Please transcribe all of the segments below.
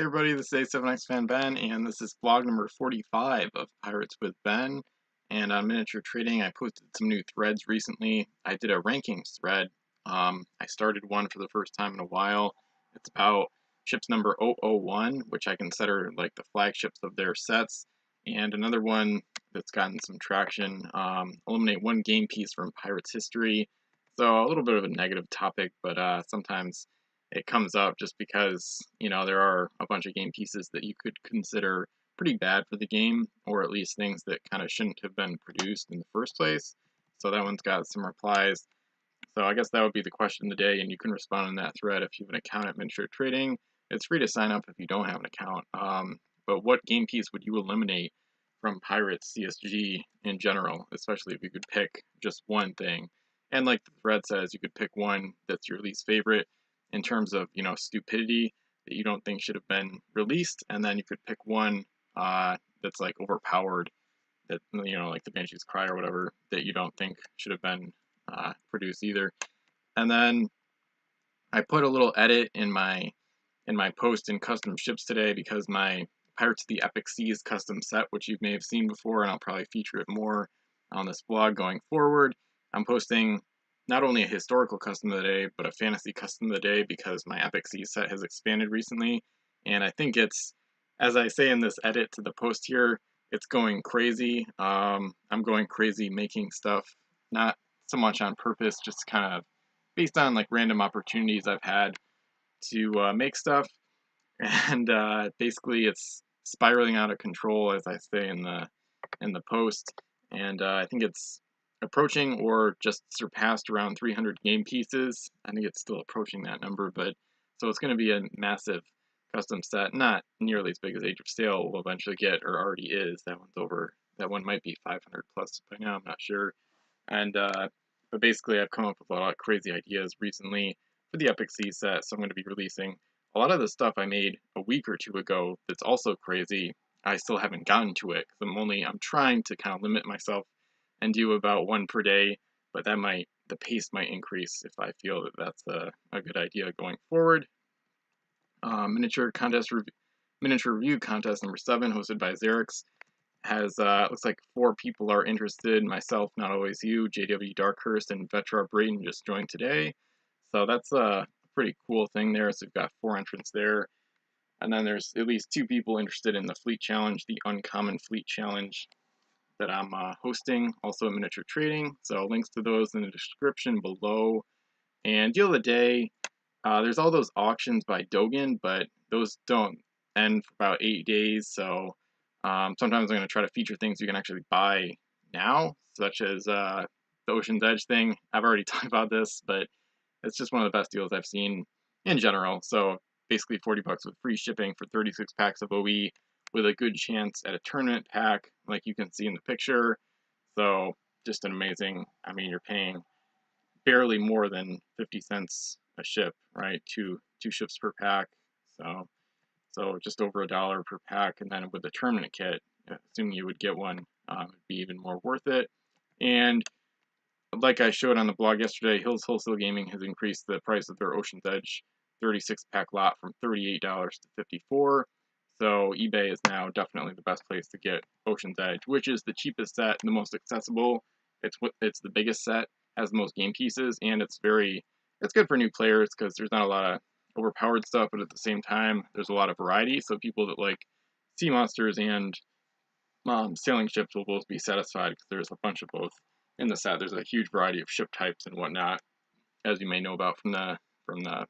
Hey everybody, this is A7X Fan Ben, and this is vlog number 45 of Pirates with Ben. And on Miniature Trading, I posted some new threads recently. I did a rankings thread. I started one for the first time in a while. It's about ships number 001, which I consider like the flagships of their sets. And another one that's gotten some traction, eliminate one game piece from Pirates history. So a little bit of a negative topic, but sometimes it comes up just because, there are a bunch of game pieces that you could consider pretty bad for the game, or at least things that kind of shouldn't have been produced in the first place. So that one's got some replies. So I guess that would be the question of the day, and you can respond in that thread if you have an account at Miniature Trading. It's free to sign up if you don't have an account. But what game piece would you eliminate from Pirates CSG in general, especially if you could pick just one thing? And like the thread says, you could pick one that's your least favorite in terms of, stupidity that you don't think should have been released, and then you could pick one that's like overpowered, that, like the Banshee's Cry or whatever, that you don't think should have been produced either. And then I put a little edit in my post in custom ships today, because my Pirates of the Epic Seas custom set, which you may have seen before, and I'll probably feature it more on this blog going forward. I'm posting not only a historical custom of the day, but a fantasy custom of the day, because my Epic Seas set has expanded recently, and I think it's, as I say in this edit to the post here, it's going crazy. I'm going crazy making stuff, not so much on purpose, just kind of based on like random opportunities I've had to make stuff, and basically it's spiraling out of control, as I say in the post, and I think it's approaching or just surpassed around 300 game pieces. I think it's still approaching that number, but so it's going to be a massive custom set, not nearly as big as Age of Sail will eventually get, or already is. That one's over. That one might be 500 plus by now. I'm not sure. And but basically, I've come up with a lot of crazy ideas recently for the Epic Sea set, so I'm going to be releasing a lot of the stuff I made a week or two ago that's also crazy. I still haven't gotten to it, because I'm trying to kind of limit myself and do about one per day, but the pace might increase if I feel that that's a good idea going forward. Miniature review contest number 7, hosted by Xerix, has looks like 4 people are interested. Myself, Not Always You, JW Darkhurst, and Vetra Brayton just joined today. So that's a pretty cool thing there. So we've got 4 entrants there. And then there's at least 2 people interested in the Fleet Challenge, the Uncommon Fleet Challenge that I'm hosting, also at Miniature Trading. So links to those in the description below. And deal of the day, there's all those auctions by Dogan, but those don't end for about 8 days. So sometimes I'm going to try to feature things you can actually buy now, such as the Ocean's Edge thing. I've already talked about this, but it's just one of the best deals I've seen in general. So basically 40 bucks with free shipping for 36 packs of OE, with a good chance at a tournament pack, like you can see in the picture. So just an amazing, you're paying barely more than 50 cents a ship, right? Two ships per pack. So just over $1 per pack, and then with the tournament kit, assuming you would get one, it'd be even more worth it. And like I showed on the blog yesterday, Hills Wholesale Gaming has increased the price of their Ocean's Edge 36-pack lot from $38 to $54. So eBay is now definitely the best place to get Ocean's Edge, which is the cheapest set, the most accessible. It's the biggest set, has the most game pieces, and it's good for new players, because there's not a lot of overpowered stuff, but at the same time, there's a lot of variety. So people that like sea monsters and sailing ships will both be satisfied, because there's a bunch of both in the set. There's a huge variety of ship types and whatnot, as you may know about from the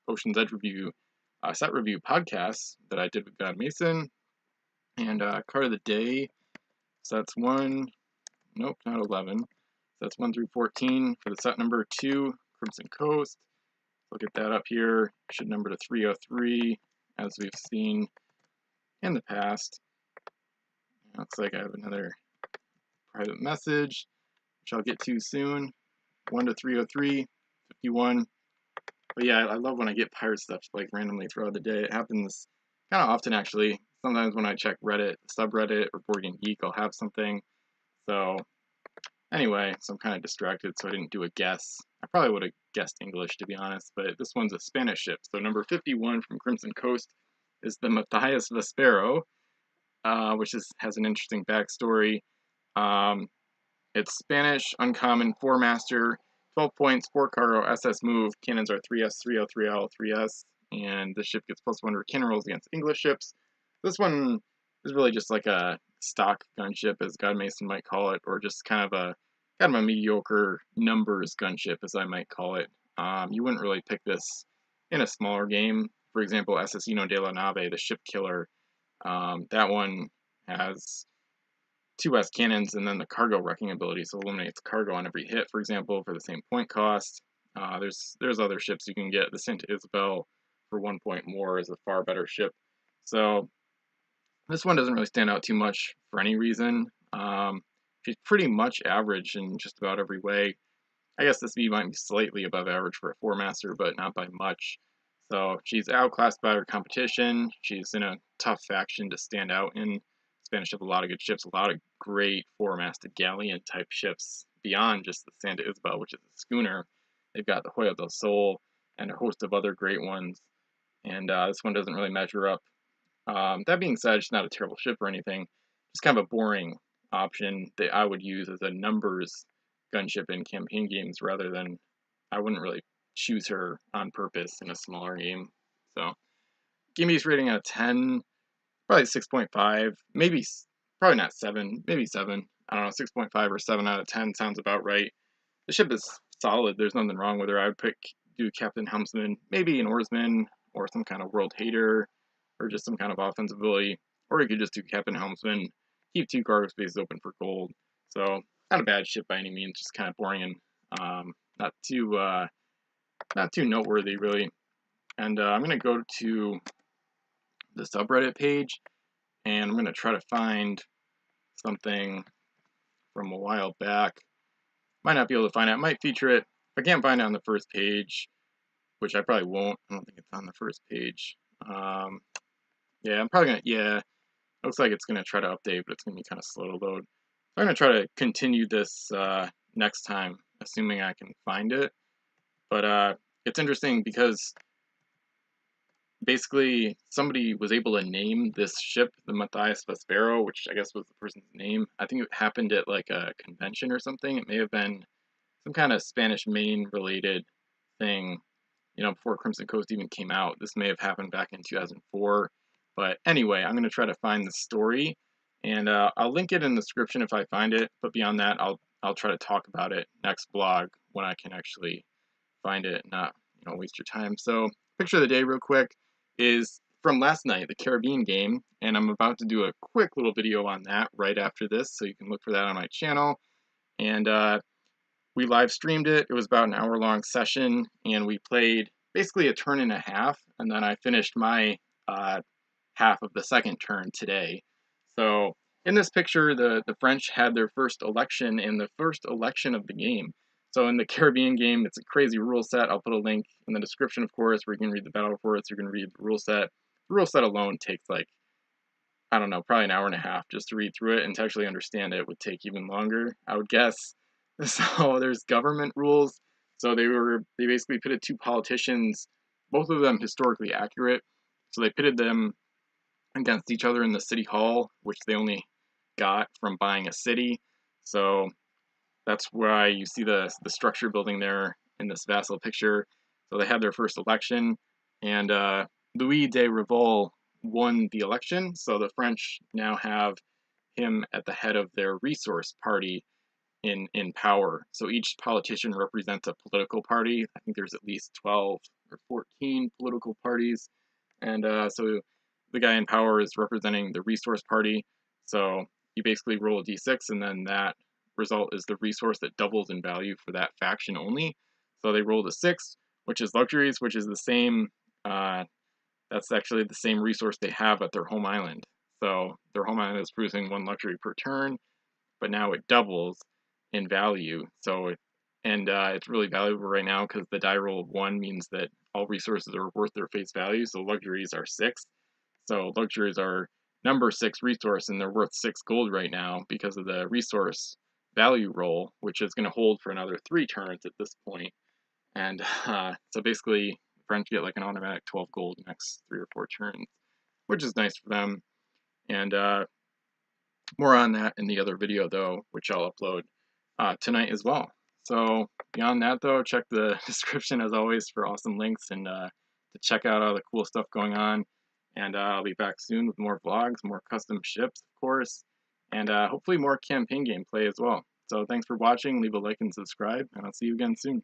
Ocean's Edge review set review podcast that I did with God Mason. And card of the day, so that's 1, nope, not 11. So that's 1 through 14 for the set number 2, Crimson Coast. We'll get that up here. Should number to 303, as we've seen in the past. Looks like I have another private message, which I'll get to soon. 1 to 303, 51. But yeah, I love when I get pirate stuff like randomly throughout the day. It happens kind of often, actually. Sometimes when I check Reddit, subreddit, or Board Game Geek, I'll have something. So anyway, so I'm kind of distracted, so I didn't do a guess. I probably would have guessed English, to be honest, but this one's a Spanish ship. So number 51 from Crimson Coast is the McDyess Vespero, which has an interesting backstory. Um, it's Spanish, uncommon, 4-master, 12 points, 4 cargo, SS move. Cannons are 3S, 3L, 3L, 3S, and the ship gets +100 cannon rolls against English ships. This one is really just like a stock gunship, as God Mason might call it, or just kind of a mediocre numbers gunship, as I might call it. You wouldn't really pick this in a smaller game. For example, Asesino de la Nave, the ship killer. That one has 2S cannons and then the cargo wrecking ability, so eliminates cargo on every hit, for example, for the same point cost. There's other ships you can get. The Saint Isabel for 1 point more is a far better ship. So this one doesn't really stand out too much for any reason. She's pretty much average in just about every way. I guess this V might be slightly above average for a 4-master, but not by much. So she's outclassed by her competition. She's in a tough faction to stand out in. Spanish have a lot of good ships, a lot of great 4-masted galleon type ships beyond just the Santa Isabel, which is a schooner. They've got the Hoya del Sol and a host of other great ones. And this one doesn't really measure up. That being said, it's not a terrible ship or anything. Just kind of a boring option that I would use as a numbers gunship in campaign games rather than, I wouldn't really choose her on purpose in a smaller game. So, give me this rating out of 10, probably 6.5, maybe, probably not 7, maybe 7. I don't know, 6.5 or 7 out of 10 sounds about right. The ship is solid, there's nothing wrong with her. I would do Captain Helmsman, maybe an oarsman, or some kind of world hater, or just some kind of offensive ability. Or you could just do Captain Helmsman, keep 2 cargo spaces open for gold. So, not a bad ship by any means, just kind of boring and not too noteworthy, really. And I'm going to go to the subreddit page, and I'm going to try to find something from a while back. Might not be able to find it. I might feature it. If I can't find it on the first page, which I probably won't. I don't think it's on the first page. Yeah, I'm probably going to, yeah, looks like it's going to try to update, but it's going to be kind of slow to load. I'm going to try to continue this next time, assuming I can find it. But it's interesting because basically somebody was able to name this ship the McDyess Vespero, which I guess was the person's name. I think it happened at like a convention or something. It may have been some kind of Spanish Main related thing, you know, before Crimson Coast even came out. This may have happened back in 2004. But anyway, I'm going to try to find the story, and I'll link it in the description if I find it. But beyond that, I'll try to talk about it next blog when I can actually find it, not waste your time. So picture of the day, real quick, is from last night, the Caribbean game, and I'm about to do a quick little video on that right after this, so you can look for that on my channel. And we live streamed it. It was about an hour-long session, and we played basically a turn and a half, and then I finished my half of the second turn today. So in this picture, the French had their first election, and the first election of the game. So in the Caribbean game, it's a crazy rule set. I'll put a link in the description, of course, where you can read the battle reports, you can read the rule set. The rule set alone takes like, I don't know, probably an hour and a half just to read through it, and to actually understand it would take even longer, I would guess. So there's government rules. So they basically pitted 2 politicians, both of them historically accurate. So they pitted them against each other in the city hall, which they only got from buying a city. So that's why you see the structure building there in this vassal picture. So they had their first election, and Louis de Rivol won the election. So the French now have him at the head of their resource party in power. So each politician represents a political party. I think there's at least 12 or 14 political parties, and so the guy in power is representing the resource party. So you basically roll a d6, and then that result is the resource that doubles in value for that faction only. So they rolled a 6, which is luxuries, which is the same, that's actually the same resource they have at their home island. So their home island is producing 1 luxury per turn, but now it doubles in value. So it's really valuable right now because the die roll of 1 means that all resources are worth their face value. So luxuries are 6. So luxuries are number 6 resource, and they're worth 6 gold right now because of the resource value roll, which is going to hold for another 3 turns at this point. And so basically, French get like an automatic 12 gold next 3 or 4 turns. which is nice for them. And more on that in the other video, though, which I'll upload tonight as well. So beyond that, though, check the description as always for awesome links and to check out all the cool stuff going on. And I'll be back soon with more vlogs, more custom ships, of course, and hopefully more campaign gameplay as well. So thanks for watching. Leave a like and subscribe, and I'll see you again soon.